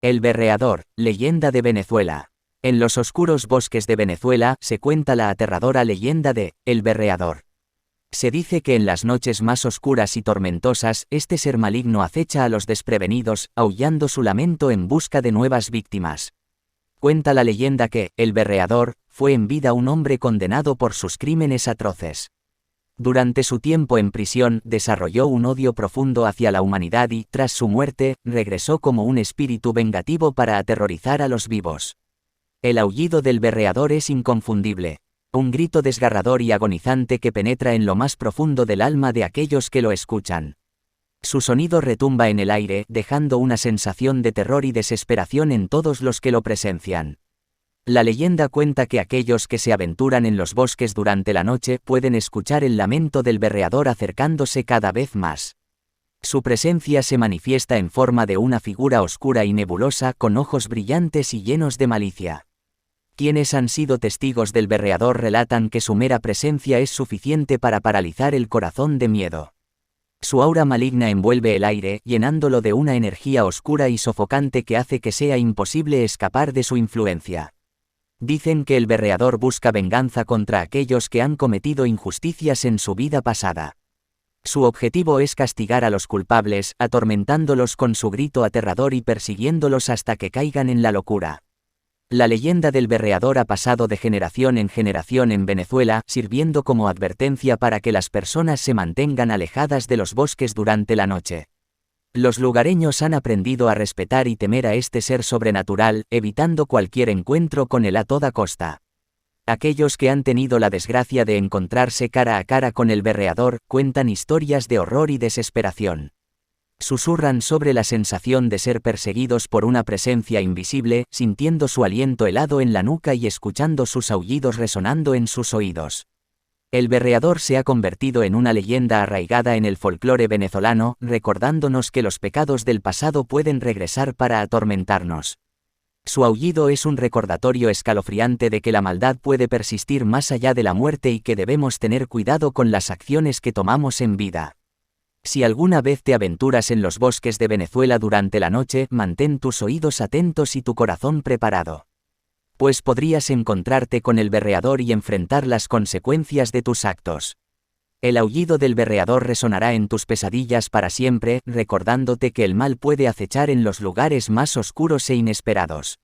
El berreador, leyenda de Venezuela. En los oscuros bosques de Venezuela se cuenta la aterradora leyenda de El Berreador. Se dice que en las noches más oscuras y tormentosas, este ser maligno acecha a los desprevenidos, aullando su lamento en busca de nuevas víctimas. Cuenta la leyenda que El Berreador fue en vida un hombre condenado por sus crímenes atroces. Durante su tiempo en prisión, desarrolló un odio profundo hacia la humanidad y, tras su muerte, regresó como un espíritu vengativo para aterrorizar a los vivos. El aullido del berreador es inconfundible. Un grito desgarrador y agonizante que penetra en lo más profundo del alma de aquellos que lo escuchan. Su sonido retumba en el aire, dejando una sensación de terror y desesperación en todos los que lo presencian. La leyenda cuenta que aquellos que se aventuran en los bosques durante la noche pueden escuchar el lamento del berreador acercándose cada vez más. Su presencia se manifiesta en forma de una figura oscura y nebulosa con ojos brillantes y llenos de malicia. Quienes han sido testigos del berreador relatan que su mera presencia es suficiente para paralizar el corazón de miedo. Su aura maligna envuelve el aire, llenándolo de una energía oscura y sofocante que hace que sea imposible escapar de su influencia. Dicen que el berreador busca venganza contra aquellos que han cometido injusticias en su vida pasada. Su objetivo es castigar a los culpables, atormentándolos con su grito aterrador y persiguiéndolos hasta que caigan en la locura. La leyenda del berreador ha pasado de generación en generación en Venezuela, sirviendo como advertencia para que las personas se mantengan alejadas de los bosques durante la noche. Los lugareños han aprendido a respetar y temer a este ser sobrenatural, evitando cualquier encuentro con él a toda costa. Aquellos que han tenido la desgracia de encontrarse cara a cara con el berreador, cuentan historias de horror y desesperación. Susurran sobre la sensación de ser perseguidos por una presencia invisible, sintiendo su aliento helado en la nuca y escuchando sus aullidos resonando en sus oídos. El berreador se ha convertido en una leyenda arraigada en el folclore venezolano, recordándonos que los pecados del pasado pueden regresar para atormentarnos. Su aullido es un recordatorio escalofriante de que la maldad puede persistir más allá de la muerte y que debemos tener cuidado con las acciones que tomamos en vida. Si alguna vez te aventuras en los bosques de Venezuela durante la noche, mantén tus oídos atentos y tu corazón preparado. Pues podrías encontrarte con el berreador y enfrentar las consecuencias de tus actos. El aullido del berreador resonará en tus pesadillas para siempre, recordándote que el mal puede acechar en los lugares más oscuros e inesperados.